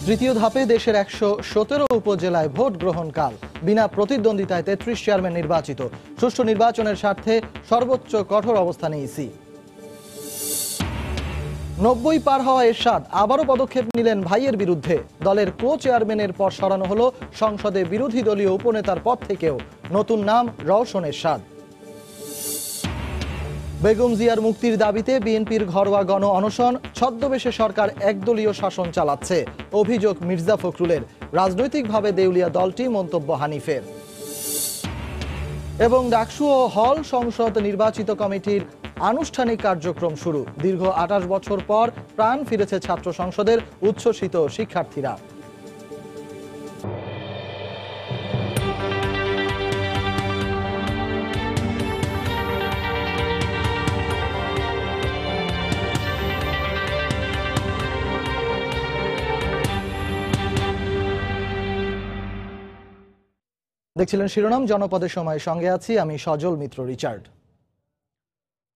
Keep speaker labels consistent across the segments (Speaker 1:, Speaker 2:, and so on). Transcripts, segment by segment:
Speaker 1: তৃতীয় ধাপে দেশের ১১৭ উপজেলায় ভোট গ্রহণকাল। বিনা প্রতিদ্বন্দ্বিতায় ৩৩ চেয়ারম্যান নির্বাচিত। সুষ্ঠু নির্বাচনের স্বার্থে সর্বোচ্চ কঠোর অবস্থানে ইসি। ৯০ পার হওয়া এরশাদ আবারও পদক্ষেপ নিলেন ভাইয়ের বিরুদ্ধে। দলের কো চেয়ারম্যানের পর সরানো হলো সংসদে বিরোধী দলীয় উপনেতার পদ থেকেও। নতুন নাম রওশন এরশাদ। বেগম জিয়ার মুক্তির দাবিতে বিএনপির ঘরোয়া গণ অনশন। ছদ্মবেশে সরকার একদলীয় শাসন চালাচ্ছে, অভিযোগ মির্জা ফখরুলের। রাজনৈতিকভাবে দেউলিয়া দলটি, মন্তব্য হানিফের। এবং ডাকসু ও হল সংসদ নির্বাচিত কমিটির আনুষ্ঠানিক কার্যক্রম শুরু। দীর্ঘ ২৮ বছর পর প্রাণ ফিরেছে ছাত্র সংসদের, উচ্ছ্বসিত শিক্ষার্থীরা। দেখছিলেন শিরোনাম, জনপদের সময়, সঙ্গে আছি আমি সজল মিত্র রিচার্ড।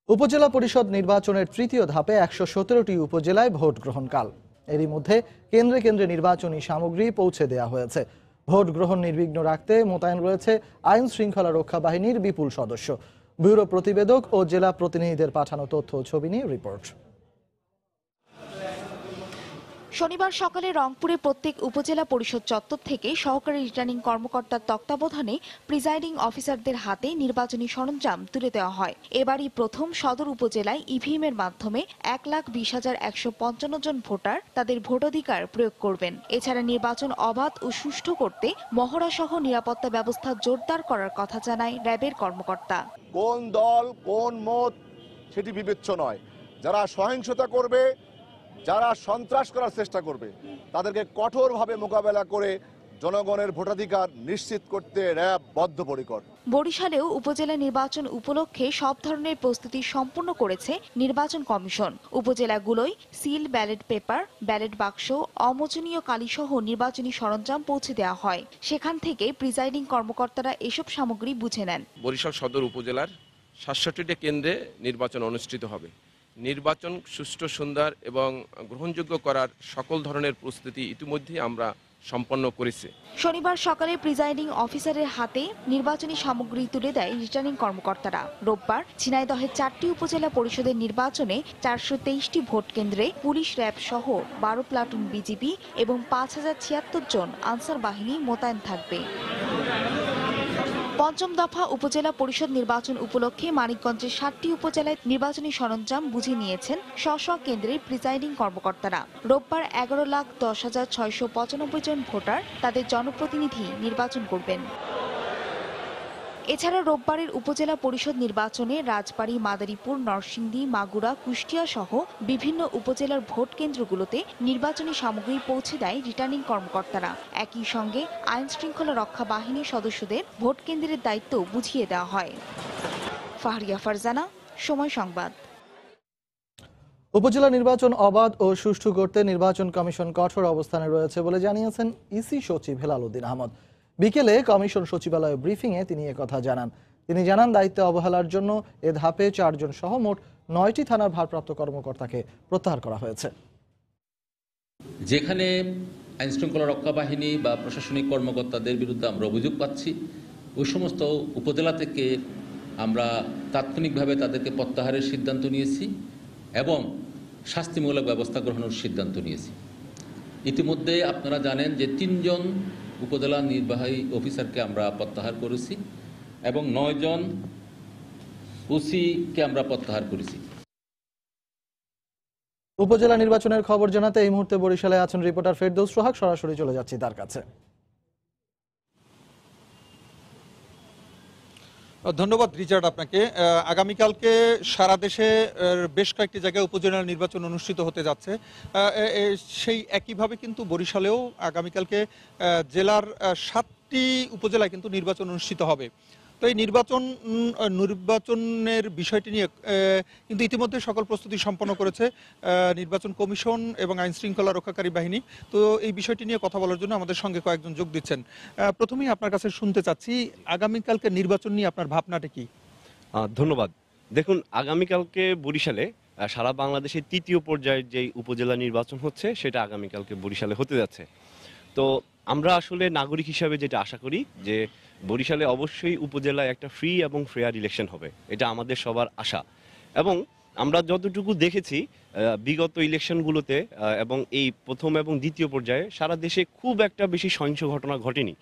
Speaker 1: উপজেলা পরিষদ নির্বাচনের তৃতীয় ধাপে ১১৭টি উপজেলায় ভোট গ্রহণকাল। এরই মধ্যে কেন্দ্রে কেন্দ্রে নির্বাচনী সামগ্রী পৌঁছে দেওয়া হয়েছে। ভোট গ্রহণ নির্বিঘ্ন রাখতে মোতায়েন রয়েছে আইন শৃঙ্খলা রক্ষা বাহিনীর বিপুল সদস্য। ব্যুরো প্রতিবেদক ও জেলা প্রতিনিধিদের পাঠানো তথ্য ও ছবি নিয়ে রিপোর্ট।
Speaker 2: শনিবার সকালে রংপুরে প্রত্যেক উপজেলা পরিষদ চত্বর থেকে সহকারী রিটার্নিং কর্মকর্তার তত্ত্বাবধানে প্রিজাইডিং অফিসারদের হাতে নির্বাচনী সরঞ্জাম তুলে দেওয়া হয়। এবারই প্রথম সদর উপজেলায় ইভিএম এর মাধ্যমে ১,২০,১৫৫ জন ভোটার তাদের ভোটাধিকার প্রয়োগ করবেন। এছাড়া নির্বাচন অবাধ ও সুষ্ঠু করতে মহড়া সহ নিরাপত্তা ব্যবস্থা জোরদার করার কথা জানায় র্যাবের কর্মকর্তা।
Speaker 3: কোন দল কোন মত সেটি বিবেচ্য নয়। যারা সহিংসতা করবে, যারা সন্ত্রাস করার চেষ্টা করবে, তাদেরকে কঠোরভাবে মোকাবেলা করে জনগণের ভোটাধিকার নিশ্চিত করতে র্যাব বদ্ধপরিকর।
Speaker 2: বরিশালেও উপজেলা নির্বাচন উপলক্ষে সব ধরনের প্রস্তুতি সম্পন্ন করেছে নির্বাচন commission. উপজেলাগুলোয় seal, ballot paper, ballot বাক্স, অমোচনীয় কালিসহ নির্বাচনী সরঞ্জাম পৌঁছে দেওয়া হয়। সেখান থেকে প্রিজাইডিং কর্মকর্তারা এসব সামগ্রী বুঝে নেন।
Speaker 4: বরিশাল সদর উপজেলার ৬৭টি কেন্দ্রে নির্বাচন অনুষ্ঠিত হবে। নির্বাচন সুষ্ঠু, সুন্দর এবং গ্রহণযোগ্য করার সকল ধরনের প্রস্তুতি ইতিমধ্যেই আমরা সম্পন্ন করেছি।
Speaker 2: শনিবার সকালে প্রিজাইডিং অফিসারের হাতে নির্বাচনী সামগ্রী তুলে দেয় রিটার্নিং কর্মকর্তারা। রোববার ঝিনাইদহের ৪টি উপজেলা পরিষদের নির্বাচনে ৪২৩টি ভোট কেন্দ্রে পুলিশ, র্যাব সহ ১২ প্লাটুন বিজিবি এবং ৫,০৭৬ জন আনসার বাহিনী মোতায়েন থাকবে। পঞ্চম দফা উপজেলা পরিষদ নির্বাচন উপলক্ষে মানিকগঞ্জের ৭টি উপজেলায় নির্বাচনী সরঞ্জাম বুঝে নিয়েছেন স্ব কেন্দ্রের প্রিজাইডিং কর্মকর্তারা। রোববার ১১,১০,৬৯৫ জন ভোটার তাদের জনপ্রতিনিধি নির্বাচন করবেন। এছাড়া রোববারের উপজেলা পরিষদ নির্বাচনে রাজবাড়ী, মাদারীপুর, নরসিংদী, মাগুরা, কুষ্টিয়া সহ বিভিন্ন উপজেলার ভোট কেন্দ্রগুলোতে নির্বাচনী সামগ্রী পৌঁছে দেয় রিটার্নিং কর্মকর্তারা। একই সঙ্গে আইন শৃঙ্খলা রক্ষা বাহিনীর সদস্যদের ভোট কেন্দ্রের দায়িত্ব বুঝিয়ে দেওয়া হয়। ফাহরিয়া ফারজানা, সময় সংবাদ।
Speaker 1: উপজেলা নির্বাচন অবাধ ও সুষ্ঠু করতে নির্বাচন কমিশন কঠোর অবস্থানে রয়েছে বলে জানিয়েছেন ইসি সচিব হেলাল উদ্দিন আহমদ। বিকেলে কমিশন সচিবালয় ব্রিফিংয়ে তিনি একথা জানান। তিনি জানান, দায়িত্বে অবহেলার জন্য এ ধাপে ৪ জন সহ মোট ৯টি থানার ভারপ্রাপ্ত কর্মকর্তাকে প্রত্যাহার করা হয়েছে।
Speaker 5: যেখানে আইনশৃঙ্খলা রক্ষা বাহিনী বা প্রশাসনিক কর্মকর্তাদের বিরুদ্ধে আমরা অভিযোগ পাচ্ছি, ওই সমস্ত উপজেলা থেকে আমরা তাৎক্ষণিকভাবে তাদেরকে প্রত্যাহারের সিদ্ধান্ত নিয়েছি এবং শাস্তিমূলক ব্যবস্থা গ্রহণের সিদ্ধান্ত নিয়েছি। ইতিমধ্যে আপনারা জানেন যে ৩ জন উপজেলা নির্বাহী অফিসারকে আমরা প্রত্যাহার করেছি এবং ৯ জন ওসিকে আমরা প্রত্যাহার করেছি।
Speaker 1: উপজেলা নির্বাচনের খবর জানাতে এই মুহূর্তে বরিশালে আছেন রিপোর্টার ফেরদৌস সোহাগ। সরাসরি চলে যাচ্ছি তার কাছে।
Speaker 6: ধন্যবাদ রিচার্ড আপনাকে। আগামীকালকে সারা দেশে বেশ কয়েকটি জায়গায় উপজেলা নির্বাচন অনুষ্ঠিত হতে যাচ্ছে। সেই একইভাবে কিন্তু বরিশালেও আগামীকালকে জেলার 7টি উপজেলায় কিন্তু নির্বাচন অনুষ্ঠিত হবে। তো এই নির্বাচনের বিষয়টি নিয়ে কিন্তু ইতিমধ্যে সকল প্রস্তুতি সম্পন্ন করেছে নির্বাচন কমিশন এবং আইন শৃঙ্খলা রক্ষাকারী বাহিনী। তো এই বিষয়টি নিয়ে কথা বলার জন্য আমাদের সঙ্গে কয়েকজন যোগ দিচ্ছেন। প্রথমেই আপনার কাছে শুনতে চাচ্ছি, আগামীকালকে নির্বাচন নিয়ে আপনার ভাবনাটা কি?
Speaker 7: ধন্যবাদ। দেখুন, আগামীকালকে বরিশালে সারা বাংলাদেশের তৃতীয় পর্যায়ের যে উপজেলা নির্বাচন হচ্ছে সেটা আগামীকালকে বরিশালে হতে যাচ্ছে। তো আমরা আসলে নাগরিক হিসাবে যেটা আশা করি যে বরিশালে অবশ্যই উপজেলায় একটা ফ্রি এবং ফেয়ার ইলেকশন হবে, এটা আমাদের সবার আশা। এবং আমরা যতটুকু দেখেছি বিগত ইলেকশনগুলোতে এবং এই প্রথম এবং দ্বিতীয় পর্যায়ে সারা দেশে খুব একটা বেশি সহিংস ঘটনা ঘটেনি।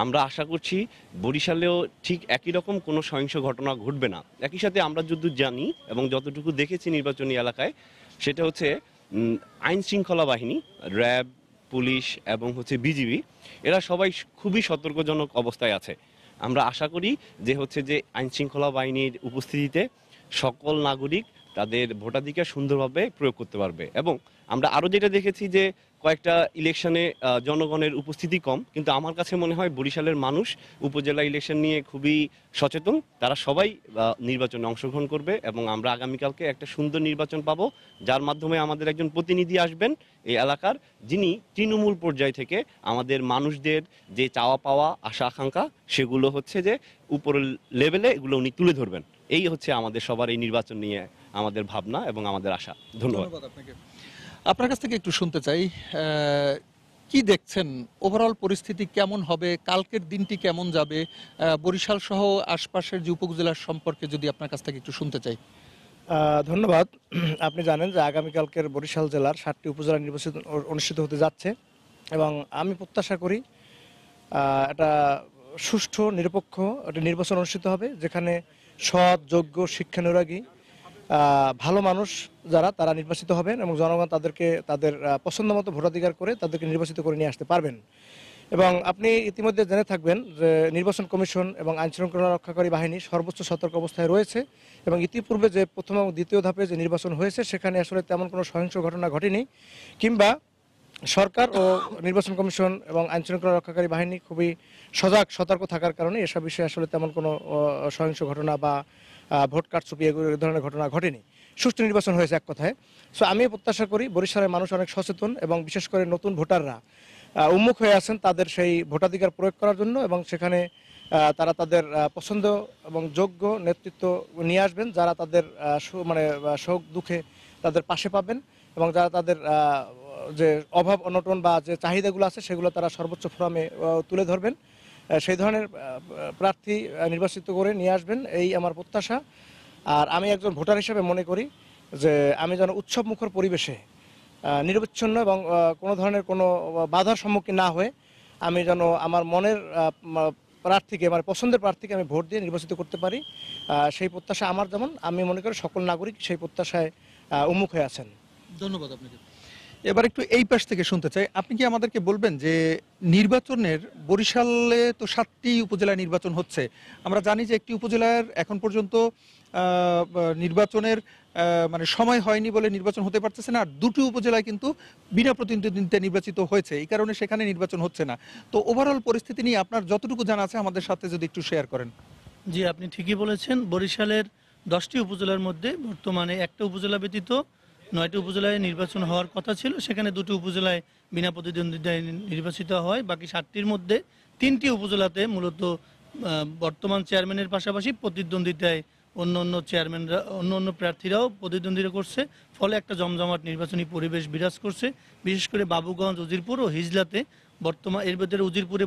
Speaker 7: আমরা আশা করছি বরিশালেও ঠিক একই রকম কোনো সহিংস ঘটনা ঘটবে না। একই সাথে আমরা যদি জানি এবং যতটুকু দেখেছি নির্বাচনী এলাকায়, সেটা হচ্ছে আইন শৃঙ্খলা বাহিনী, র্যাব, পুলিশ এবং হচ্ছে বিজিবি, এরা সবাই খুবই সতর্কজনক অবস্থায় আছে। আমরা আশা করি যে হচ্ছে যে আইন শৃঙ্খলা বাহিনীর উপস্থিতিতে সকল নাগরিক তাদের ভোটাধিকার সুন্দরভাবে প্রয়োগ করতে পারবে। এবং আমরা আরও যেটা দেখেছি যে কয়েকটা ইলেকশনে জনগণের উপস্থিতি কম, কিন্তু আমার কাছে মনে হয় বরিশালের মানুষ উপজেলা ইলেকশন নিয়ে খুবই সচেতন। তারা সবাই নির্বাচনে অংশগ্রহণ করবে এবং আমরা আগামীকালকে একটা সুন্দর নির্বাচন পাবো, যার মাধ্যমে আমাদের একজন প্রতিনিধি আসবেন এই এলাকার, যিনি তৃণমূল পর্যায় থেকে আমাদের মানুষদের যে চাওয়া পাওয়া, আশা আকাঙ্ক্ষা, সেগুলো হচ্ছে যে উপরের লেভেলে এগুলো উনি তুলে ধরবেন। এই হচ্ছে আমাদের সবার এই নির্বাচন নিয়ে আমাদের ভাবনা এবং আমাদের আশা। ধন্যবাদ
Speaker 6: আপনাকে। আপনার কাছ থেকে একটু শুনতে চাই, কি দেখছেন ওভারঅল পরিস্থিতি কেমন হবে, কালকের দিনটি কেমন যাবে, বরিশাল সহ আশপাশের যে উপজেলার সম্পর্কে যদি আপনার কাছ থেকে একটু শুনতে চাই।
Speaker 8: ধন্যবাদ। আপনি জানেন যে আগামীকালকের বরিশাল জেলার 7টি উপজেলা নির্বাচন অনুষ্ঠিত হতে যাচ্ছে এবং আমি প্রত্যাশা করি একটা সুষ্ঠু নিরপেক্ষ একটা নির্বাচন অনুষ্ঠিত হবে, যেখানে সৎ, যোগ্য, শিক্ষানুরাগী, ভালো মানুষ যারা তারা নির্বাচিত হবেন এবং জনগণ তাদেরকে তাদের পছন্দ মতো ভোটাধিকার করে তাদেরকে নির্বাচিত করে নিয়ে আসতে পারবেন। এবং আপনি ইতিমধ্যে জেনে থাকবেন যে নির্বাচন কমিশন এবং আইনশৃঙ্খলা রক্ষাকারী বাহিনী সর্বোচ্চ সতর্ক অবস্থায় রয়েছে এবং ইতিপূর্বে যে প্রথম এবং দ্বিতীয় ধাপে যে নির্বাচন হয়েছে সেখানে আসলে তেমন কোনো সহিংস ঘটনা ঘটেনি, কিংবা সরকার ও নির্বাচন কমিশন এবং আইনশৃঙ্খলা রক্ষাকারী বাহিনী খুবই সজাগ সতর্ক থাকার কারণে এসব বিষয়ে আসলে তেমন কোনো সহিংস ঘটনা বা ভোট কারচুপি এই ধরনের ঘটনা ঘটেনি। সুষ্ঠু নির্বাচন হয়েছে এক কথায়। সো আমি প্রত্যাশা করি বরিশালের মানুষ অনেক সচেতন এবং বিশেষ করে নতুন ভোটাররা উন্মুখ হয়ে আছেন তাদের সেই ভোটাধিকার প্রয়োগ করার জন্য, এবং সেখানে তারা তাদের পছন্দ এবং যোগ্য নেতৃত্ব নিয়ে আসবেন, যারা তাদের সুখ দুঃখে তাদের পাশে পাবেন এবং যারা তাদের যে অভাব অনটন বা যে চাহিদাগুলো আছে সেগুলো তারা সর্বোচ্চ ফোরামে তুলে ধরবেন। সেই ধরনের প্রার্থী নির্বাচিত করে নিয়ে আসবেন, এই আমার প্রত্যাশা। আর আমি একজন ভোটার হিসেবে মনে করি যে আমি যেন উৎসব মুখর পরিবেশে নিরবচ্ছিন্ন এবং কোনো ধরনের কোনো বাধার সম্মুখীন না হয়ে আমি যেন আমার মনের প্রার্থীকে, মানে পছন্দের প্রার্থীকে আমি ভোট দিয়ে নির্বাচিত করতে পারি, সেই প্রত্যাশা আমার, যেমন আমি মনে করি সকল নাগরিক সেই প্রত্যাশায় উন্মুখ হয়ে আছেন।
Speaker 6: ধন্যবাদ আপনাকে। এবার একটু এই পাশ থেকে শুনতে চাই, আপনি কি আমাদেরকে বলবেন যে নির্বাচনের বরিশালে তো 7টি উপজেলায় নির্বাচন হচ্ছে, আমরা জানি যে একটি উপজেলার এখন পর্যন্ত নির্বাচনের মানে সময় হয়নি বলে নির্বাচন হতে পারতেছে না, আর 2টি উপজেলায় কিন্তু বিনা প্রতিদ্বন্দ্বিতা নির্বাচিত হয়েছে, এই কারণে সেখানে নির্বাচন হচ্ছে না। তো ওভারঅল পরিস্থিতি নিয়ে আপনার যতটুকু জানা আছে আমাদের সাথে যদি একটু শেয়ার করেন।
Speaker 9: জি, আপনি ঠিকই বলেছেন। বরিশালের 10টি উপজেলার মধ্যে বর্তমানে একটা উপজেলা ব্যতীত 9টি উপজেলায় নির্বাচন হওয়ার কথা ছিল, সেখানে 2টি উপজেলায় বিনা প্রতিদ্বন্দ্বিতায় নির্বাচিত হয়। বাকি 7টির মধ্যে 3টি উপজেলাতে মূলত বর্তমান চেয়ারম্যানের পাশাপাশি প্রতিদ্বন্দ্বিতায় অন্য প্রার্থীরাও প্রতিদ্বন্দ্বিতা করছে, ফলে একটা জমজমাট নির্বাচনী পরিবেশ বিরাজ করছে। বিশেষ করে বাবুগঞ্জ, উজিরপুর ও হিজলাতে এর ভিতরে উজিরপুরে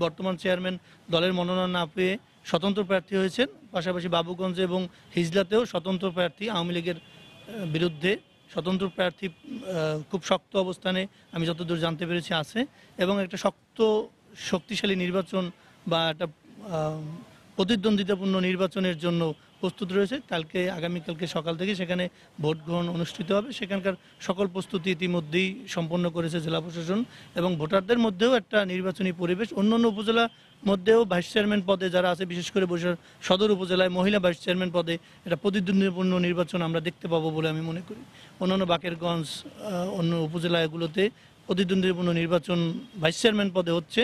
Speaker 9: বর্তমান চেয়ারম্যান দলের মনোনয়ন না পেয়ে স্বতন্ত্র প্রার্থী হয়েছেন, পাশাপাশি বাবুগঞ্জে এবং হিজলাতেও স্বতন্ত্র প্রার্থী, আওয়ামী লীগের বিরুদ্ধে স্বতন্ত্র প্রার্থী খুব শক্ত অবস্থানে আমি যতদূর জানতে পেরেছি আছে, এবং একটা শক্তিশালী নির্বাচন বা একটা প্রতিদ্বন্দ্বিতাপূর্ণ নির্বাচনের জন্য প্রস্তুত রয়েছে। আগামীকালকে সকাল থেকে সেখানে ভোট গ্রহণ অনুষ্ঠিত হবে। সেখানকার সকল প্রস্তুতি ইতিমধ্যেই সম্পন্ন করেছে জেলা প্রশাসন, এবং ভোটারদের মধ্যেও একটা নির্বাচনী পরিবেশ। অন্যান্য উপজেলা মধ্যেও ভাইস চেয়ারম্যান পদে যারা আছে, বিশেষ করে বরিশাল সদর উপজেলায় মহিলা ভাইস চেয়ারম্যান পদে একটা প্রতিদ্বন্দ্বিপূর্ণ নির্বাচন আমরা দেখতে পাবো বলে আমি মনে করি। অন্যান্য বাকেরগঞ্জ, অন্য উপজেলাগুলোতে প্রতিদ্বন্দ্বিপূর্ণ নির্বাচন ভাইস চেয়ারম্যান পদে হচ্ছে।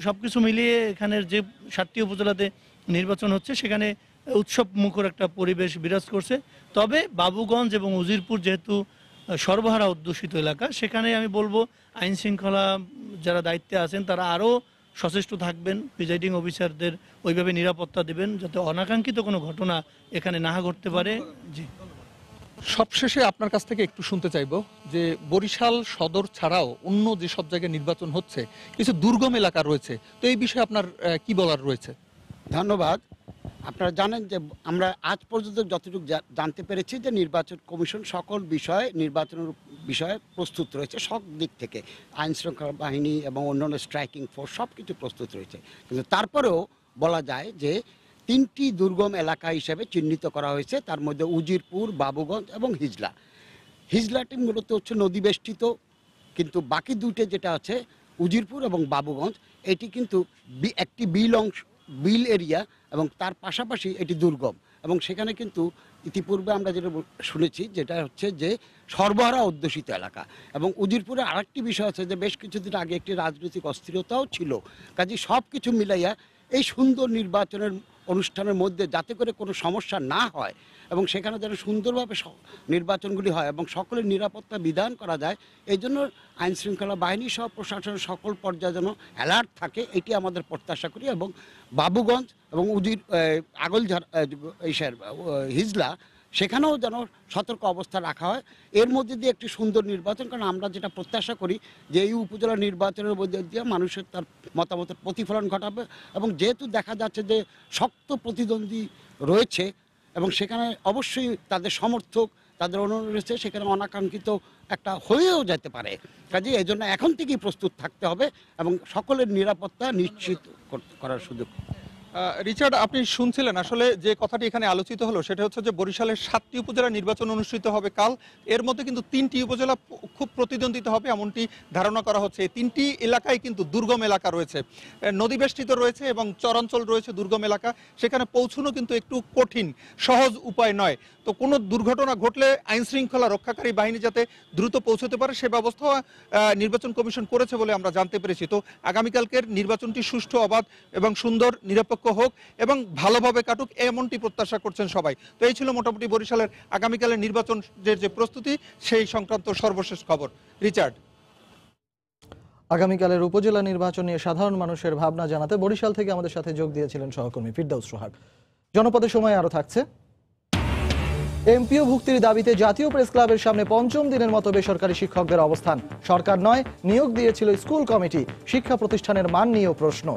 Speaker 9: সব কিছু মিলিয়ে এখানের যে 7টি উপজেলাতে নির্বাচন হচ্ছে সেখানে উৎসব মুখর একটা পরিবেশ বিরাজ করছে। তবে বাবুগঞ্জ এবং উজিরপুর যেহেতু সর্বহারা অধ্যুষিত এলাকা, সেখানে আমি বলবো আইন শৃঙ্খলা যারা দায়িত্বে আছেন তারা আরও সচেষ্ট থাকবেন, প্রিজাইডিং অফিসারদের ওইভাবে নিরাপত্তা দেবেন যাতে অনাকাঙ্ক্ষিত কোনো ঘটনা এখানে না ঘটতে পারে। জি,
Speaker 6: সবশেষে আপনার কাছ থেকে একটু শুনতে চাইবো যে বরিশাল সদর ছাড়াও অন্য যে সব জায়গায় নির্বাচন হচ্ছে কিছু দুর্গম এলাকা রয়েছে, তো এই বিষয়ে আপনার কি বলার রয়েছে?
Speaker 10: ধন্যবাদ। আপনারা জানেন যে আমরা আজ পর্যন্ত যতটুকু জানতে পেরেছি যে নির্বাচন কমিশন সকল নির্বাচনের বিষয়ে প্রস্তুত রয়েছে, সব দিক থেকে আইন শৃঙ্খলা বাহিনী এবং অন্যান্য স্ট্রাইকিং ফোর্স সব কিছু প্রস্তুত রয়েছে। কিন্তু তারপরেও বলা যায় যে 3টি দুর্গম এলাকা হিসেবে চিহ্নিত করা হয়েছে, তার মধ্যে উজিরপুর, বাবুগঞ্জ এবং হিজলা। হিজলাটি মূলত হচ্ছে নদী বেষ্টিত, কিন্তু বাকি দুটো যেটা আছে উজিরপুর এবং বাবুগঞ্জ, এটি কিন্তু একটি বিল এরিয়া এবং তার পাশাপাশি এটি দুর্গম, এবং সেখানে কিন্তু ইতিপূর্বে আমরা যেটা শুনেছি যেটা হচ্ছে যে সর্বহারা অধ্যুষিত এলাকা। এবং উজিরপুরে আরেকটি বিষয় আছে যে বেশ কিছুদিন আগে একটি রাজনৈতিক অস্থিরতাও ছিল। কাজে সব কিছু মিলাইয়া এই সুন্দর নির্বাচনের অনুষ্ঠানের মধ্যে যাতে করে কোনো সমস্যা না হয় এবং সেখানে যেন সুন্দরভাবে নির্বাচনগুলি হয় এবং সকলের নিরাপত্তা বিধান করা যায়, এই জন্য আইন শৃঙ্খলা বাহিনী সহ প্রশাসনের সকল পর্যায়ে যেন অ্যালার্ট থাকে, এটি আমাদের প্রত্যাশা করি। এবং বাবুগঞ্জ এবং হিজলা সেখানেও যেন সতর্ক অবস্থা রাখা হয়, এর মধ্যে দিয়ে একটি সুন্দর নির্বাচন। কারণ আমরা যেটা প্রত্যাশা করি যে এই উপজেলা নির্বাচনের মধ্যে দিয়ে মানুষের তার মতামতের প্রতিফলন ঘটাবে, এবং যেহেতু দেখা যাচ্ছে যে শক্ত প্রতিদ্বন্দ্বী রয়েছে এবং সেখানে অবশ্যই তাদের সমর্থক, তাদের অনুরোধ রয়েছে, সেখানে অনাকাঙ্ক্ষিত একটা হয়েও যেতে পারে। কাজে এই জন্য এখন থেকেই প্রস্তুত থাকতে হবে এবং সকলের নিরাপত্তা নিশ্চিত করার সুযোগ।
Speaker 6: রিচার্ড, আপনি শুনছিলেন আসলে যে কথাটি এখানে আলোচিত হলো সেটা হচ্ছে যে বরিশালের 7টি উপজেলা নির্বাচন অনুষ্ঠিত হবে কাল, এর মধ্যে কিন্তু 3টি উপজেলা খুব প্রতিদ্বন্দ্বিতা হবে এমনটি ধারণা করা হচ্ছে। এই 3টি এলাকায় কিন্তু দুর্গম এলাকা রয়েছে, নদীবেষ্টিত রয়েছে এবং চরাঞ্চল রয়েছে, দুর্গম এলাকা, সেখানে পৌঁছানো কিন্তু একটু কঠিন, সহজ উপায় নয়। তো কোনো দুর্ঘটনা ঘটলে আইন শৃঙ্খলা রক্ষাকারী বাহিনী যাতে দ্রুত পৌঁছতে পারে সে ব্যবস্থা নির্বাচন কমিশন করেছে বলে আমরা জানতে পেরেছি। তো আগামীকালকের নির্বাচনটি সুষ্ঠু, অবাধ এবং সুন্দর, নিরপেক্ষ হোক এবং ভালোভাবে কাটুক এমনটি প্রত্যাশা করছেন সবাই। তো এই ছিল মোটামুটি বরিশালের আগামীকালের নির্বাচনের যে প্রস্তুতি সেই সংক্রান্ত সর্বশেষ খবর। রিচার্ড,
Speaker 1: আগামীকালের উপজেলা নির্বাচন নিয়ে সাধারণ মানুষের ভাবনা জানাতে বরিশাল থেকে আমাদের সাথে যোগ দিয়েছিলেন সহকর্মী ফিরদাউস সোহাগ। জনপদের সময় আরো থাকছে। এমপিও ভুক্তির দাবিতে জাতীয় প্রেস ক্লাবের সামনে 5ম দিনের মতো বেসরকারি শিক্ষকদের অবস্থান। সরকার নয়, নিয়োগ দিয়েছিল স্কুল কমিটি। শিক্ষা প্রতিষ্ঠানের মান নিয়েও প্রশ্ন।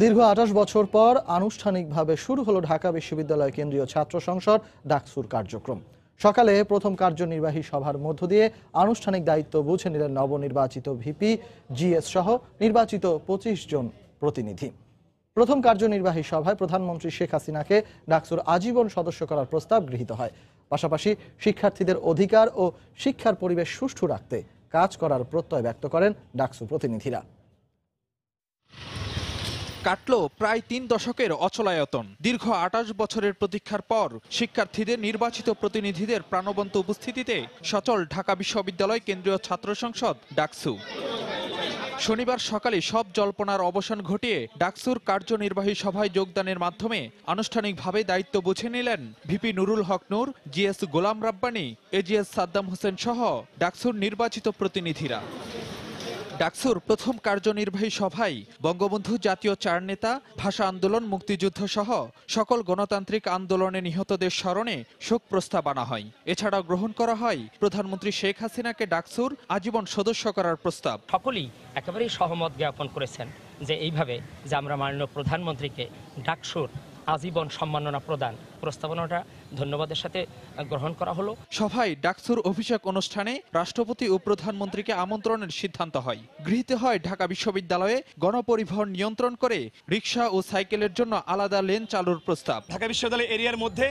Speaker 1: দীর্ঘ 28 বছর পর আনুষ্ঠানিকভাবে শুরু হলো ঢাকা বিশ্ববিদ্যালয় কেন্দ্রীয় ছাত্র সংসদ ডাকসুর কার্যক্রম। সকালে প্রথম কার্যনির্বাহী সভার মধ্য দিয়ে আনুষ্ঠানিক দায়িত্ব বুঝে নিলেন নবনির্বাচিত ভিপি, জিএস সহ নির্বাচিত 25 জন প্রতিনিধি। প্রথম কার্যনির্বাহী সভায় প্রধানমন্ত্রী শেখ হাসিনাকে ডাকসুর আজীবন সদস্য করার প্রস্তাব গৃহীত হয়। পাশাপাশি শিক্ষার্থীদের অধিকার ও শিক্ষার পরিবেশ সুষ্ঠু রাখতে কাজ করার প্রত্যয় ব্যক্ত করেন ডাকসু প্রতিনিধিরা।
Speaker 11: কাটল প্রায় 3 দশকের অচলায়তন। দীর্ঘ 28 বছরের প্রতীক্ষার পর শিক্ষার্থীদের নির্বাচিত প্রতিনিধিদের প্রাণবন্ত উপস্থিতিতে সচল ঢাকা বিশ্ববিদ্যালয় কেন্দ্রীয় ছাত্র সংসদ ডাকসু। শনিবার সকালে সব জল্পনার অবসান ঘটিয়ে ডাকসুর কার্যনির্বাহী সভায় যোগদানের মাধ্যমে আনুষ্ঠানিকভাবে দায়িত্ব বুঝে নিলেন ভিপি নুরুল হক নূর, জিএস গোলাম রাব্বানী, এজিএস সাদ্দাম হোসেন সহ ডাকসুর নির্বাচিত প্রতিনিধিরা। ডাকসুর প্রথম কার্যনির্বাহী সভায় বঙ্গবন্ধু জাতীয় 4 নেতা, ভাষা আন্দোলন, মুক্তিযুদ্ধ সহ সকল গণতান্ত্রিক আন্দোলনে নিহতদের স্মরণে শোক প্রস্তাব আনা হয়। এছাড়াও গ্রহণ করা হয় প্রধানমন্ত্রী শেখ হাসিনাকে ডাকসুর আজীবন সদস্য করার প্রস্তাব।
Speaker 12: সকলেই একেবারেই সহমত জ্ঞাপন করেছেন যে এইভাবে যে আমরা মাননীয় প্রধানমন্ত্রীকে ডাকসুর আজীবন সম্মাননা প্রদান প্রস্তাবনাটা ধন্যবাদের সাথে গ্রহণ করা হলো।
Speaker 11: সভায় ডাকসুর অভিষেক অনুষ্ঠানে রাষ্ট্রপতি ও প্রধানমন্ত্রীকে আমন্ত্রণের সিদ্ধান্ত হয়। গৃহীত হয় ঢাকা বিশ্ববিদ্যালয়ে গণপরিবহন নিয়ন্ত্রণ করে রিকশা ও সাইকেলের জন্য আলাদা লেন চালুর প্রস্তাব।
Speaker 13: ঢাকা বিশ্ববিদ্যালয় এরিয়ার মধ্যে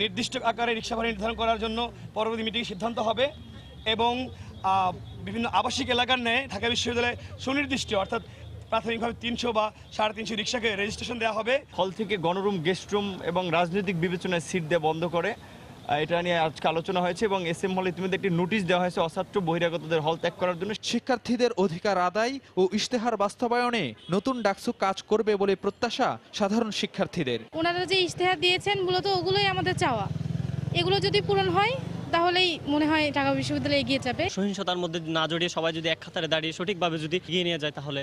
Speaker 13: নির্দিষ্ট আকারে রিকশা ভাড়া নির্ধারণ করার জন্য পরবর্তী মিটিং সিদ্ধান্ত হবে এবং বিভিন্ন আবাসিক এলাকার ন্যায় ঢাকা বিশ্ববিদ্যালয়ে সুনির্দিষ্ট অর্থাৎ প্রাথমিকভাবে 300 বা 350 রিকশাকে রেজিস্ট্রেশন দেওয়া হবে।
Speaker 14: হল থেকে গণরুম, গেস্ট রুম এবং রাজনৈতিক বিবেচনায় সিট দেওয়া বন্ধ করে এটা নিয়ে আজকে আলোচনা হয়েছে এবং এসএম হলে ইতিমধ্যে একটি নোটিশ দেওয়া হয়েছে অছাত্র বহিরাগতদের হল ত্যাগ করার জন্য।
Speaker 11: শিক্ষার্থীদের অধিকার আদায় ও ইশতেহার বাস্তবায়নে নতুন ডাকসু কাজ করবে বলে প্রত্যাশা সাধারণ শিক্ষার্থীদের।
Speaker 15: ওনারা যে ইশতেহার দিয়েছেন মূলত ওগুলোই আমাদের চাওয়া, এগুলো যদি পূরণ হয় তাহলেই মনে হয় ঢাকা বিশ্ববিদ্যালয় এগিয়ে যাবে।
Speaker 16: সহিংসতার মধ্যে না জড়িয়ে সবাই যদি এক কাতারে দাঁড়িয়ে সঠিকভাবে যদি এগিয়ে নিয়ে যায় তাহলে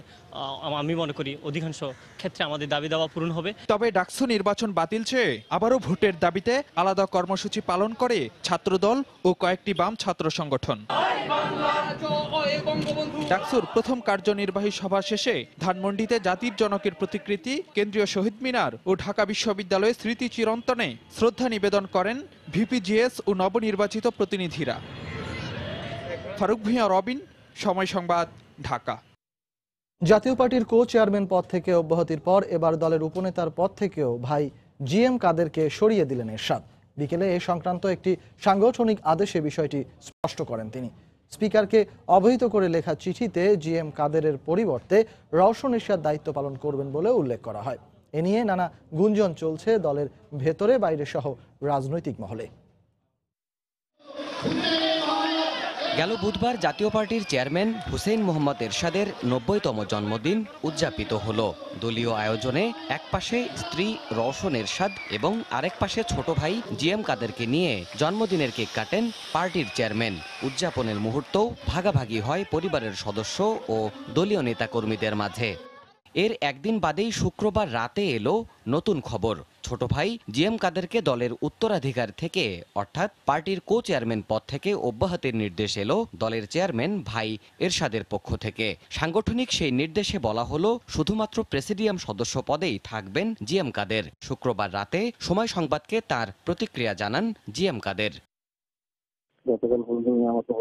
Speaker 16: আমি মনে করি অধিকাংশ ক্ষেত্রে আমাদের দাবি দাওয়া পূরণ হবে।
Speaker 11: তবে ডাকসু নির্বাচন বাতিল চেয়ে আবারও ভোটের দাবিতে আলাদা কর্মসূচি পালন করে ছাত্রদল ও কয়েকটি বাম ছাত্র সংগঠন। ডাকসুর প্রথম কার্যনির্বাহী সভা শেষে ধানমন্ডিতে জাতির জনকের প্রতিকৃতি, কেন্দ্রীয় শহীদ মিনার ও ঢাকা বিশ্ববিদ্যালয়ের স্মৃতি চিরন্তনে শ্রদ্ধা নিবেদন করেন ভিপিজিএস ও নবনির্বাচিত প্রতিনিধিরা। ফারুক ভূঁইয়া, রবিন, সময় সংবাদ, ঢাকা।
Speaker 1: জাতীয় পার্টির কো চেয়ারম্যান পদ থেকে অব্যাহতির পর এবার দলের উপনেতার পদ থেকেও ভাই জিএম কাদেরকে সরিয়ে দিলেন এরশাদ। বিকেলে এ সংক্রান্ত একটি সাংগঠনিক আদেশে বিষয়টি স্পষ্ট করেন তিনি। স্পিকারকে অবহিত করে লেখা চিঠিতে জিএম কাদেরের পরিবর্তে রওশন এরশাদ দায়িত্ব পালন করবেন বলে উল্লেখ করা হয়। এ নিয়ে নানা গুঞ্জন চলছে দলের ভেতরে বাইরে সহ রাজনৈতিক মহলে।
Speaker 17: গেল বুধবার জাতীয় পার্টির চেয়ারম্যান হুসেইন মোহাম্মদ এরশাদের ৯০তম জন্মদিন উদযাপিত হলো। দলীয় আয়োজনে এক পাশে স্ত্রী রওশন এরশাদ এবং আরেক পাশে ছোট ভাই জিএম কাদেরকে নিয়ে জন্মদিনের কেক কাটেন পার্টির চেয়ারম্যান। উদযাপনের মুহূর্তও ভাগাভাগি হয় পরিবারের সদস্য ও দলীয় নেতাকর্মীদের মাঝে। এর একদিন বাদেই শুক্রবার রাতে এলো নতুন খবর। ছোট ভাই জিএম কাদেরকে দলের উত্তরাধিকার থেকে অর্থাৎ পার্টির কো চেয়ারম্যান পদ থেকে অব্যাহতির নির্দেশ এলো দলের চেয়ারম্যান ভাই এরশাদের পক্ষ থেকে। সাংগঠনিক সেই নির্দেশে বলা হলো শুধুমাত্র প্রেসিডিয়াম সদস্য পদেই থাকবেন জিএম কাদের। শুক্রবার রাতে সময় সংবাদকে তার প্রতিক্রিয়া জানান জিএম কাদের।
Speaker 18: গতকাল পর্যন্ত আমার তো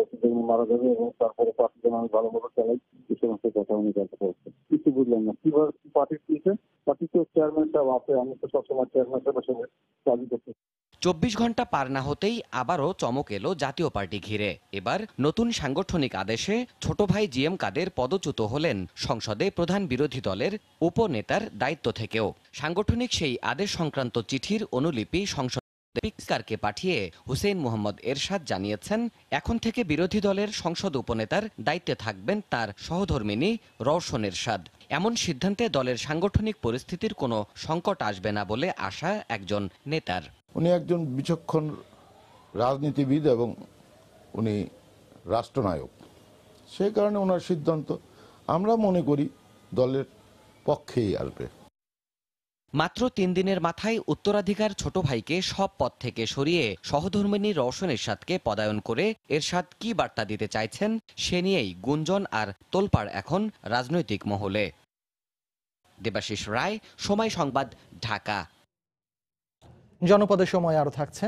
Speaker 18: মারা যাবে এবং তারপরে পার্টিকে আমি ভালো মতো চালাই, এই সমস্ত কথা উনি জানতে পারছেন। কিছু বুঝলাম না কিভাবে পার্টির দিয়েছে, পার্টির তো চেয়ারম্যান সাহেব আছে, আমি তো সবসময় চেয়ারম্যান সাহেবের সঙ্গে কাজই করতে।
Speaker 17: ২৪ ঘন্টা পার না হতেই আবারও চমক এলো জাতীয় পার্টি ঘিরে। এবার নতুন সাংগঠনিক আদেশে ছোট ভাই জিএম কাদের পদচ্যুত হলেন সংসদে প্রধান বিরোধী দলের উপনেতার দায়িত্ব থেকেও। সাংগঠনিক সেই আদেশ সংক্রান্ত চিঠির অনুলিপি সংসদ স্পিকারকে পাঠিয়ে হুসেইন মোহাম্মদ এরশাদ জানিয়েছেন এখন থেকে বিরোধী দলের সংসদ উপনেতার দায়িত্বে থাকবেন তার সহধর্মিণী রওশন এরশাদ। এমন সিদ্ধান্তে দলের সাংগঠনিক পরিস্থিতির কোনো সংকট আসবে না বলে আশা একজন নেতার।
Speaker 19: উনি একজন বিচক্ষণ রাজনীতিবিদ এবং উনি রাষ্ট্রনায়ক, সে কারণে ওনার সিদ্ধান্ত আমরা মনে করি দলের পক্ষেই আসবে।
Speaker 17: মাত্র ৩ দিনের মাথায় উত্তরাধিকার ছোট ভাইকে সব পদ থেকে সরিয়ে সহধর্মিণী রওশন এরশাদকে পদায়ন করে এরশাদ কি বার্তা দিতে চাইছেন সে নিয়েই গুঞ্জন আর তোলপাড় এখন রাজনৈতিক মহলে। দেবাশিস রায়, সময় সংবাদ, ঢাকা।
Speaker 1: জনপদে সময় আরো থাকছে।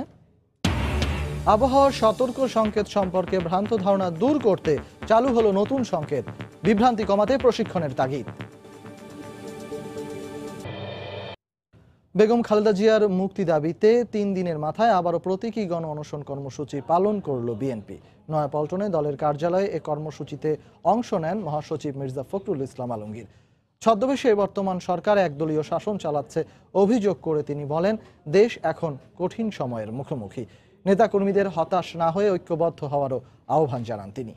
Speaker 1: আবহাওয়ার সতর্ক সংকেত সম্পর্কে ভ্রান্ত ধারণা দূর করতে চালু হলো নতুন সংকেত, বিভ্রান্তি কমাতে প্রশিক্ষণের তাগিদ। বেগম খালেদা জিয়ার মুক্তি দাবিতে ৩ দিনের মাথায় আবারও প্রতীকী গণ অনশন কর্মসূচি পালন করল বিএনপি। নয়াপল্টনে দলের কার্যালয়ে এ কর্মসূচিতে অংশ নেন মহাসচিব মির্জা ফখরুল ইসলাম আলমগীর। ছদ্মবেশে বর্তমান সরকার একদলীয় শাসন চালাচ্ছে অভিযোগ করে তিনি বলেন দেশ এখন কঠিন সময়ের মুখোমুখি। নেতাকর্মীদের হতাশ না হয়ে ঐক্যবদ্ধ হওয়ারও আহ্বান জানান তিনি।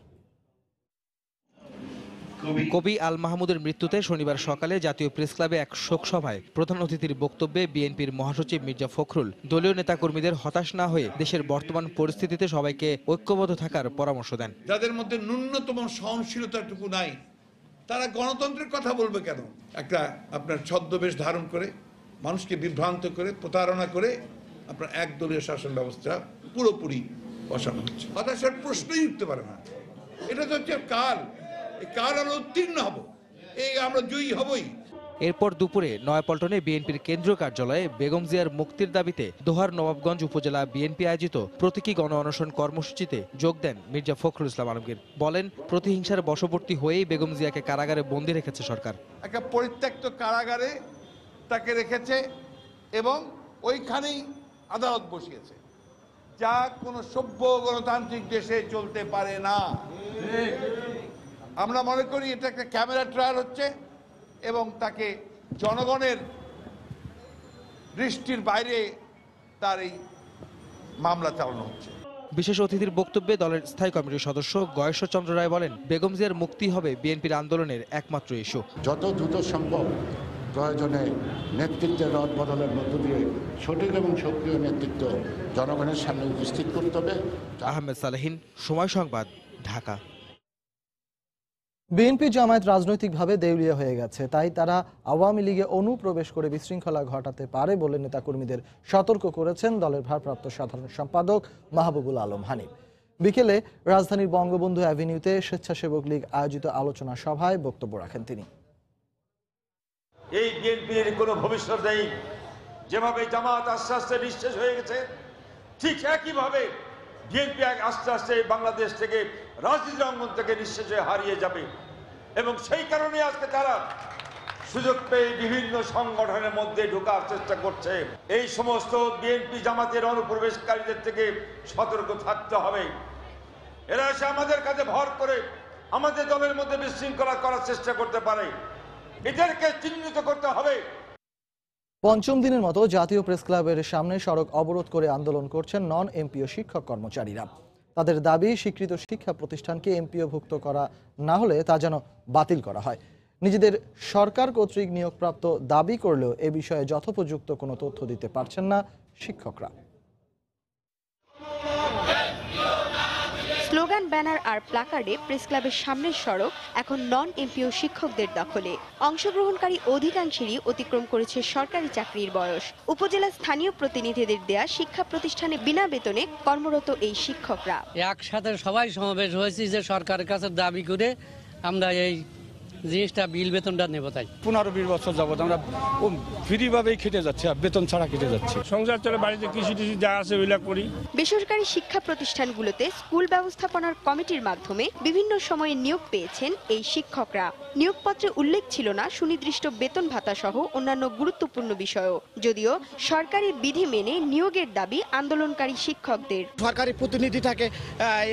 Speaker 11: কবি আল মাহমুদের মৃত্যুতে শনিবার সকালে জাতীয় প্রেস ক্লাবে এক শোক সভায় প্রধান অতিথির বক্তব্যে বিএনপির মহাসচিব মির্জা ফখরুল দলীয় নেতাকর্মীদের হতাশ না হয়ে দেশের বর্তমান পরিস্থিতিতে সবাইকে ঐক্যবদ্ধ থাকার পরামর্শ দেন।
Speaker 20: যাদের মধ্যে ন্যূনতম সহনশীলতাটুকু নাই তারা গণতন্ত্রের কথা বলবে কেন? একটা আপনার ছদ্মবেশ ধারণ করে মানুষকে বিভ্রান্ত করে প্রতারণা করে আপনার একদলীয় শাসন ব্যবস্থা পুরোপুরি বসানো হচ্ছে। হতাশার প্রশ্নই উঠতে পারে না। এটা তো হচ্ছে কাল, এই কাল আমরা উত্তীর্ণ হব, এই আমরা জয়ী হবই।
Speaker 11: এরপর দুপুরে নয়াপল্টনে বিএনপির কেন্দ্রীয় কার্যালয়ে বেগম জিয়ার মুক্তির দাবিতে দোহার নবাবগঞ্জ উপজেলা বিএনপি আয়োজিত প্রতীকী গণ অনশন কর্মসূচিতে যোগ দেন মির্জা ফখরুল ইসলাম আলমগীর। বলেন প্রতিহিংসার বশবর্তী হয়েই বেগম জিয়াকে কারাগারে বন্দী রেখেছে সরকার।
Speaker 20: একটা পরিত্যক্ত কারাগারে তাকে রেখেছে এবং ওইখানেই আদালত বসিয়েছে, যা কোনো সভ্য গণতান্ত্রিক দেশে চলতে পারে না। আমরা মনে করি এটা একটা ক্যামেরা ট্রায়াল হচ্ছে এবং তাকে জনগণের দৃষ্টির বাইরে তার এই মামলা চালানো হচ্ছে।
Speaker 11: বিশেষ অতিথির বক্তব্যে দলের স্থায়ী কমিটির সদস্য গয়েশ্বর রায় বলেন বেগম জিয়ার মুক্তি হবে বিএনপির আন্দোলনের একমাত্র ইস্যু।
Speaker 21: যত দ্রুত সম্ভব প্রয়োজনে নেতৃত্বের রদ বদলের মধ্য দিয়ে সঠিক এবং সক্রিয় নেতৃত্ব জনগণের সামনে উপস্থিত করতে হবে।
Speaker 22: আহমেদ সালেহীন, সময় সংবাদ, ঢাকা।
Speaker 1: বিএনপি জামায়াত রাজনৈতিকভাবে দেউলিয়া হয়ে গেছে, তাই তারা আওয়ামী লীগে অনুপ্রবেশ করে বিশৃঙ্খলা ঘটাতে পারে বলে নেতাকর্মীদের সতর্ক করেছেন দলের ভারপ্রাপ্ত সাধারণ সম্পাদক মাহবুবুল আলম হানিফ। বিকেলে রাজধানীর বঙ্গবন্ধু অ্যাভিনিউতে স্বেচ্ছাসেবক লীগ আয়োজিত আলোচনা সভায় বক্তব্য রাখেন তিনি।
Speaker 23: এই বিএনপির কোনো ভবিষ্যৎ নেই। যেভাবে জামাত আস্তে আস্তে নিঃশেষ হয়ে গেছে, ঠিক একইভাবে বিএনপি আস্তে আস্তে বাংলাদেশ থেকে রাজনীতির অঙ্গন থেকে নিঃশেষ হয়ে হারিয়ে যাবে। এবং সেই কারণে আজকে তারা সুযোগ পেয়ে বিভিন্ন সংগঠনের মধ্যে ঢোকার চেষ্টা করছে। এই সমস্ত বিএনপি জামাতের অনুপ্রবেশকারীদের থেকে সতর্ক থাকতে হবে। এরা এসে আমাদের কাছে ভর করে আমাদের দলের মধ্যে বিশৃঙ্খলা করার চেষ্টা করতে পারে, এদেরকে চিহ্নিত করতে হবে।
Speaker 1: পঞ্চম দিনের মতো জাতীয় প্রেস ক্লাবের সামনে সড়ক অবরোধ করে আন্দোলন করছেন নন এমপিও শিক্ষক কর্মচারীরা। তাদের দাবি, স্বীকৃত শিক্ষা প্রতিষ্ঠানকে এমপিওভুক্ত করা না হলে তা যেন বাতিল করা হয়। নিজেদের সরকার কর্তৃক নিয়োগপ্রাপ্ত দাবি করলেও এ বিষয়ে যথোপযুক্ত কোনো তথ্য দিতে পারছেন না শিক্ষকরা।
Speaker 24: স্লোগান, ব্যানার আর প্লাকার্ডে প্রেস ক্লাবের সামনের সড়ক এখন নন এমপিও শিক্ষকদের দখলে। অংশগ্রহণকারী অধিকাংশেরই অতিক্রম করেছে সরকারি চাকরির বয়স। উপজেলা স্থানীয় প্রতিনিধিদের দেয়া শিক্ষা প্রতিষ্ঠানে বিনা বেতনে কর্মরত এই শিক্ষকরা
Speaker 25: একসাথে সবাই সমাবেশ হয়েছে যে সরকারের কাছে দাবি করে আমরা এই জিনিসটা বিল বেতনটা নেব। তাই
Speaker 26: 15-20 বছর যাবত আমরা ফ্রি ভাবেই খেটে যাচ্ছি, আর বেতন ছাড়া খেটে যাচ্ছি। সংসার চলে, বাড়িতে কৃষি টিষি যা আছে ওইগুলা করি।
Speaker 24: বেসরকারি শিক্ষা প্রতিষ্ঠানগুলোতে স্কুল ব্যবস্থাপনার কমিটির মাধ্যমে বিভিন্ন সময়ে নিয়োগ পেয়েছেন এই শিক্ষকরা। নিয়োগপত্রে উল্লেখ ছিল না সুনির্দিষ্ট বেতন ভাতা সহ অন্যান্য গুরুত্বপূর্ণ বিষয়ও, যদিও সরকারি বিধি মেনে নিয়োগের দাবি আন্দোলনকারী শিক্ষকদের।
Speaker 8: সরকারি প্রতিনিধি থাকে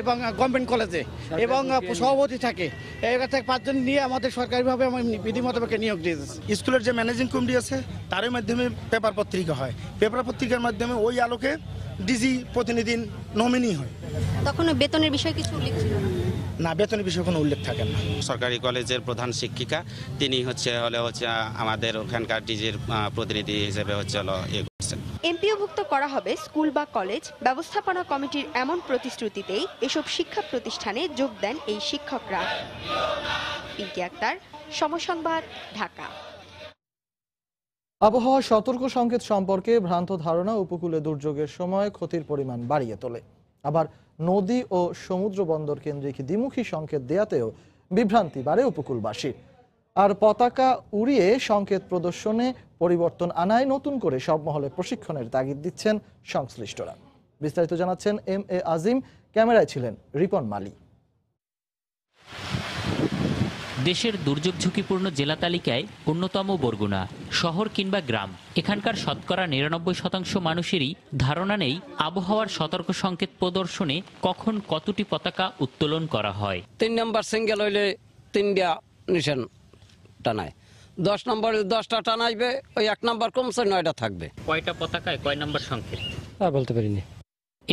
Speaker 8: এবং গভর্নমেন্ট কলেজে এবং সভাপতি থাকে, এখান থেকে 5 জন নিয়ে আমাদের সরকারিভাবে বিধি মোতাবেক নিয়োগ দিয়েছে।
Speaker 26: স্কুলের যে ম্যানেজিং কমিটি আছে তার মাধ্যমে পেপার পত্রিকা হয়, পেপার পত্রিকার মাধ্যমে ওই আলোকে ডিজি প্রতিনিধি নমিনি হয়।
Speaker 24: তখন বেতনের বিষয়ে কিছু উল্লেখ ছিল
Speaker 26: না, বেতনের বিষয়ে কোনো উল্লেখ থাকে না।
Speaker 27: সরকারি কলেজের প্রধান শিক্ষিকা তিনি হচ্ছে আমাদের ওখানকার ডিজির প্রতিনিধি হিসেবে
Speaker 24: এমপিওভুক্ত করা হবে স্কুল বা কলেজ। ব্যবস্থাপনা কমিটির এমন প্রতিশ্রুতিতেই এসব শিক্ষা প্রতিষ্ঠানে যোগ দেন এই শিক্ষকরা। পিঙ্কি আক্তার, সময় সংবাদ, ঢাকা।
Speaker 1: আবহাওয়া সতর্ক সংকেত সম্পর্কে ভ্রান্ত ধারণা উপকূলে দুর্যোগের সময় ক্ষতির পরিমাণ বাড়িয়ে তোলে। আবার নদী ও সমুদ্র বন্দর কেন্দ্রিক দ্বিমুখী সংকেত দেয়াতেও বিভ্রান্তি বাড়ে উপকূলবাসীর। আর পতাকা উড়িয়ে সংকেত প্রদর্শনে পরিবর্তন আনায় নতুন করে সব মহলে প্রশিক্ষণের তাগিদ দিচ্ছেন সংশ্লিষ্টরা। বিস্তারিত জানাচ্ছেন এম এ আজিম, ক্যামেরায় ছিলেন রিপন মালি।
Speaker 28: দেশের দুর্যোগ ঝুঁকিপূর্ণ জেলা তালিকায় অন্যতম বরগুনা। শহর কিংবা গ্রাম, এখানকার শতকরা 99% মানুষেরই ধারণা নেই আবহাওয়ার সতর্ক সংকেত প্রদর্শনে কখন কতটি পতাকা উত্তোলন করা হয়।
Speaker 29: 3 নম্বর সিঙ্গেল হইলে 3টা নিশান টানায়, 10 নম্বর 10টা টানাইবে, ওই 1 নম্বর কমছে 9টা থাকবে।
Speaker 28: কয়টা পতাকায় কয় নম্বর সংকেত
Speaker 29: বলতে পারিনি।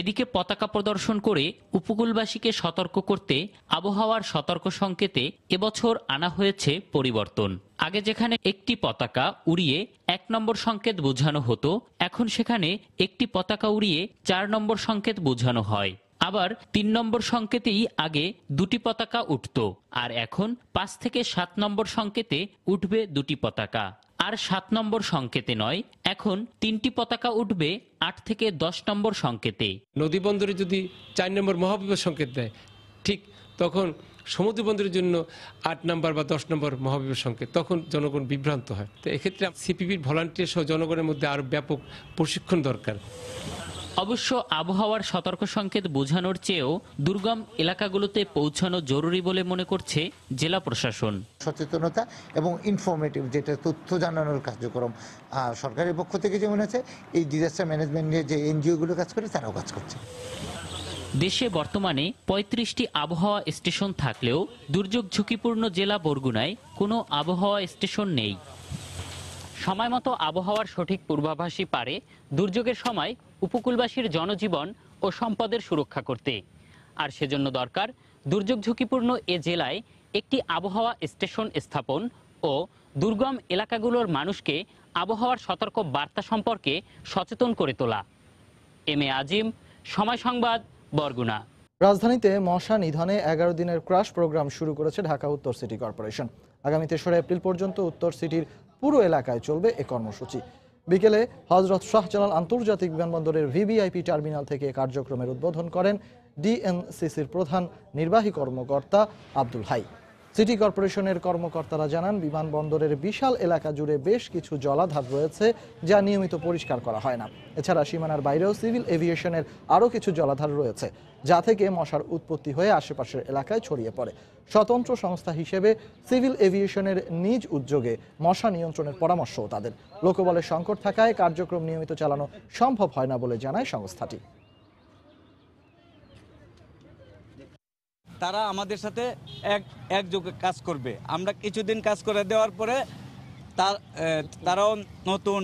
Speaker 28: এদিকে পতাকা প্রদর্শন করে উপকূলবাসীকে সতর্ক করতে আবহাওয়ার সতর্ক সংকেতে এবছর আনা হয়েছে পরিবর্তন। আগে যেখানে একটি পতাকা উড়িয়ে 1 নম্বর সংকেত বোঝানো হতো, এখন সেখানে একটি পতাকা উড়িয়ে 4 নম্বর সংকেত বোঝানো হয়। আবার 3 নম্বর সংকেতেই আগে 2টি পতাকা উঠত, আর এখন 5 থেকে 7 নম্বর সংকেতে উঠবে 2টি পতাকা। আর 7 নম্বর সংকেতে নয়, এখন 3টি পতাকা উঠবে 8 থেকে 10 নম্বর সংকেতে।
Speaker 30: নদী বন্দরে যদি 4 নম্বর মহাবিপদ সংকেত দেয়, ঠিক তখন সমুদ্র বন্দরের জন্য 8 নম্বর বা 10 নম্বর মহাবিপদ সংকেত, তখন জনগণ বিভ্রান্ত হয়। তো এক্ষেত্রে সিপিবির ভলান্টিয়ার সহ জনগণের মধ্যে আরো ব্যাপক প্রশিক্ষণ দরকার।
Speaker 28: অবশ্য আবহাওয়ার সতর্ক সংকেত বোঝানোর চেয়েও দুর্গম এলাকাগুলোতে পৌঁছানো জরুরি বলে মনে করছে জেলা প্রশাসন।
Speaker 31: সচেতনতা এবং ইনফরমেটিভ, যেটা তথ্য জানানোর কার্যক্রম সরকারের পক্ষ থেকে যেমন আছে, এই ডিজাস্টার ম্যানেজমেন্ট নিয়ে যে এনজিওগুলো কাজ করে তারাও কাজ করছে।
Speaker 28: দেশে বর্তমানে 35টি আবহাওয়া স্টেশন থাকলেও দুর্যোগ ঝুঁকিপূর্ণ জেলা বরগুনায় কোনো আবহাওয়া স্টেশন নেই। সময়মতো আবহাওয়ার সঠিক পূর্বাভাসই পারে দুর্যোগের সময় উপকূলবাসীর জনজীবন ও সম্পদের সুরক্ষা করতে। আর সেজন্য দরকার দুর্যোগ ঝুঁকিপূর্ণ এ জেলায় একটি আবহাওয়া স্টেশন স্থাপন ও দুর্গম এলাকাগুলোর মানুষকে আবহাওয়ার সতর্ক বার্তা সম্পর্কে সচেতন করে তোলা। এম এ আজিম, সময় সংবাদ, বরগুনা।
Speaker 1: রাজধানীতে মশা নিধনে 11 দিনের ক্রাশ প্রোগ্রাম শুরু করেছে ঢাকা উত্তর সিটি কর্পোরেশন। আগামী 3 এপ্রিল পর্যন্ত উত্তর সিটির পুরো এলাকায় চলবে এ কর্মসূচি। বিকেলে হযরত শাহজালাল আন্তর্জাতিক বিমানবন্দরের ভিভিআইপি টার্মিনাল থেকে কার্যক্রমের উদ্বোধন করেন ডিএনসিসির প্রধান নির্বাহী কর্মকর্তা আব্দুল হাই। সিটি কর্পোরেশনের কর্মকর্তারা জানান, বিমানবন্দরের বিশাল এলাকা জুড়ে বেশ কিছু জলাধার রয়েছে যা নিয়মিত পরিষ্কার করা হয় না। এছাড়া সীমানার বাইরেও সিভিল এভিয়েশনের আরও কিছু জলাধার রয়েছে যা থেকে মশার উৎপত্তি হয়ে আশেপাশের এলাকায় ছড়িয়ে পড়ে। স্বতন্ত্র সংস্থা হিসেবে সিভিল এভিয়েশনের নিজ উদ্যোগে মশা নিয়ন্ত্রণের পরামর্শও তাদের। লোকবলের সংকট থাকায় কার্যক্রম নিয়মিত চালানো সম্ভব হয় না বলে জানায় সংস্থাটি।
Speaker 2: তারা আমাদের সাথে একযোগে কাজ করবে। আমরা কিছুদিন কাজ করে দেওয়ার পরে তারাও নতুন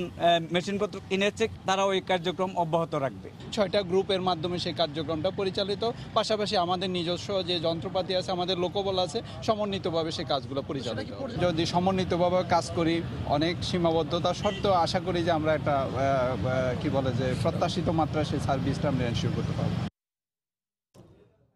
Speaker 2: মেশিনপত্র কিনেছে, তারাও এই কার্যক্রম অব্যাহত রাখবে।
Speaker 3: 6টা গ্রুপের মাধ্যমে সেই কার্যক্রমটা পরিচালিত, পাশাপাশি আমাদের নিজস্ব যে যন্ত্রপাতি আছে, আমাদের লোকবল আছে, সমন্বিতভাবে সেই কাজগুলো পরিচালিত। যদি সমন্বিতভাবে কাজ করি, অনেক সীমাবদ্ধতা সত্ত্বেও আশা করি যে আমরা একটা প্রত্যাশিত মাত্রায় সেই সার্ভিসটা আমরা এনশিওর করতে পারবো।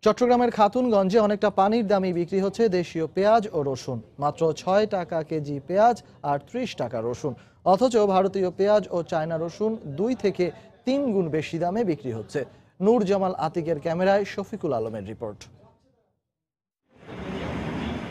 Speaker 1: চট্টগ্রামের খাতুনগঞ্জে অনেকটা পানির দামে বিক্রি হচ্ছে দেশীয় পেঁয়াজ ও রসুন। মাত্র 6 টাকা কেজি পেঁয়াজ আর 30 টাকা রসুন। অথচ ভারতীয় পেঁয়াজ ও চায়না রসুন 2 থেকে 3 গুণ বেশি দামে বিক্রি হচ্ছে। নূর জামাল আতিকের ক্যামেরায় শফিকুল আলমের রিপোর্ট।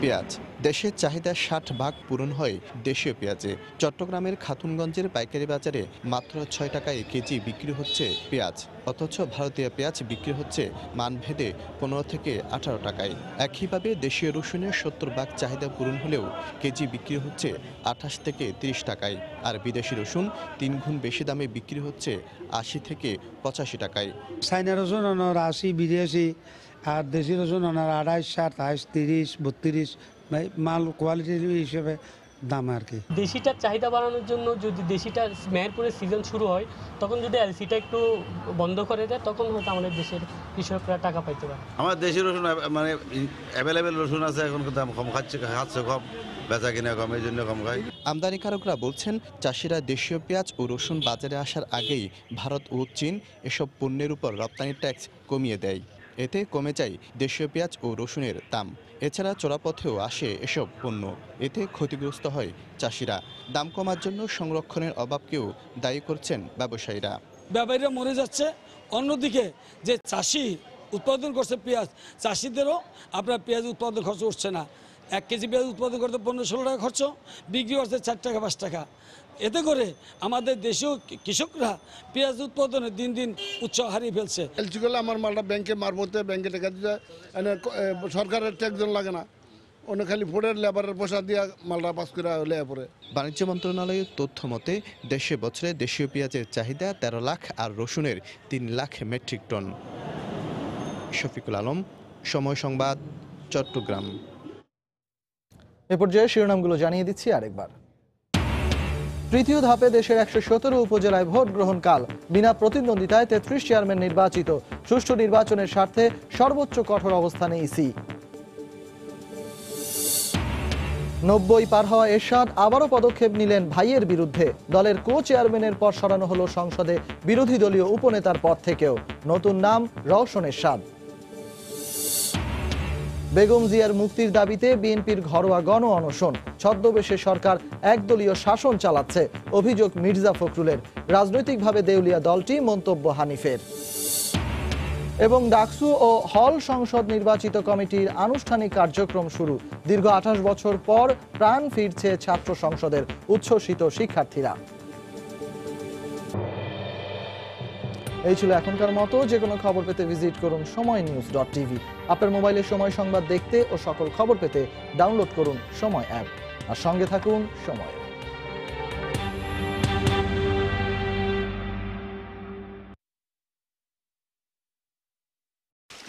Speaker 4: পেঁয়াজ দেশের চাহিদা 60% পূরণ হয় দেশীয় পেঁয়াজে। চট্টগ্রামের খাতুনগঞ্জের পাইকারি বাজারে মাত্র 6 টাকায় কেজি বিক্রি হচ্ছে পেঁয়াজ, অথচ ভারতীয় পেঁয়াজ বিক্রি হচ্ছে মানভেদে 15 থেকে 18 টাকায়। একইভাবে দেশীয় রসুনের 70% চাহিদা পূরণ হলেও কেজি বিক্রি হচ্ছে 28 থেকে 30 টাকায়, আর বিদেশি রসুন 3 গুণ বেশি দামে বিক্রি হচ্ছে 80 থেকে 85 টাকায়।
Speaker 5: চাইনা রসুন 80, বিদেশি, আর দেশি রসুন 28, 27, 30, 32 মাল কোয়ালিটির হিসেবে দাম আর কি।
Speaker 6: দেশিটার চাহিদা বাড়ানোর জন্য যদি দেশিটা মেহেরপুরের সিজন শুরু হয়, তখন যদি এলসিটা একটু বন্ধ করে দেয়, তখন হয়তো আমাদের দেশের কৃষকরা টাকা পাইতে পারে।
Speaker 7: আমার দেশি রসুন মানে অ্যাভেলেবেল রসুন আছে, এখন দাম কম খাচ্ছে কম, বেচা কিনা কম, এই জন্য কম খায়।
Speaker 4: আমদানিকারকরা বলছেন, চাষিরা দেশীয় পেঁয়াজ ও রসুন বাজারে আসার আগেই ভারত ও চীন এসব পণ্যের উপর রপ্তানি ট্যাক্স কমিয়ে দেয়। এতে কমে যায় দেশীয় পেঁয়াজ ও রসুনের দাম। এছাড়া চোরাপথেও আসে এসব পণ্য, এতে ক্ষতিগ্রস্ত হয় চাষিরা। দাম কমার জন্য সংরক্ষণের অভাবকেও দায়ী করছেন ব্যবসায়ীরা।
Speaker 5: ব্যবসায়ীরা মরে যাচ্ছে, অন্যদিকে যে চাষি উৎপাদন করছে পেঁয়াজ, চাষিদেরও আপনার পেঁয়াজ উৎপাদন খরচ উঠছে না। 1 কেজি পেঁয়াজ উৎপাদন করতে 15-16 টাকা খরচ, বিক্রি করছে 4 টাকা 5 টাকা। এতে করে আমাদের দেশীয় কৃষকরা পেঁয়াজ উৎপাদনে দিন দিন উৎসাহ হারিয়ে ফেলছে।
Speaker 3: এলসি করলে আমার মালটা ব্যাংকে মারফতে ব্যাংকে টাকা দিতে, সরকারের ট্যাক্স লাগে না, অন্য খালি ফোর্ডের লেবারের পয়সা দিয়ে মালটা পাস করে লেয়া পড়ে।
Speaker 4: বাণিজ্য মন্ত্রণালয়ের তথ্য মতে দেশে বছরে দেশীয় পেঁয়াজের চাহিদা 13 লাখ আর রসুনের 3 লাখ মেট্রিক টন। শফিকুল আলম, সময় সংবাদ, চট্টগ্রাম।
Speaker 1: এ পর্যায়ে শিরোনামগুলো জানিয়ে দিচ্ছি আরেকবার। তৃতীয় ধাপে দেশের 117 উপজেলায় ভোট গ্রহণ কাল। বিনা প্রতিদ্বন্দ্বিতায় 33 চেয়ারম্যান নির্বাচিত। সুষ্ঠু নির্বাচনের স্বার্থে সর্বোচ্চ কঠোর অবস্থানে ইসি। 90 পার হওয়া এরশাদ আবারও পদক্ষেপ নিলেন ভাইয়ের বিরুদ্ধে। দলের কো চেয়ারম্যানের পর সরানো হলো সংসদে বিরোধী দলীয় উপনেতার পদ থেকেও। নতুন নাম রওশন এরশাদ। বেগম জিয়ার মুক্তির দাবিতে বিএনপির ঘরোয়া গণ অনশন। ছদ্মবেশে সরকার একদলীয় শাসন চালাচ্ছে, অভিযোগ মির্জা ফখরুলের। রাজনৈতিকভাবে দেউলিয়া দলটি, মন্তব্য হানিফের। এবং ডাকসু ও হল সংসদ নির্বাচিত কমিটির আনুষ্ঠানিক কার্যক্রম শুরু। দীর্ঘ 28 বছর পর প্রাণ ফিরছে ছাত্র সংসদের, উচ্ছ্বসিত শিক্ষার্থীরা। এই ছিল এখনকার মতো। যে কোনো খবর পেতে ভিজিট করুন সময়নিউজ.tv। আপনার মোবাইলে সময় সংবাদ দেখতে ও সকল খবর পেতে ডাউনলোড করুন সময় অ্যাপ। আর সঙ্গে থাকুন সময়।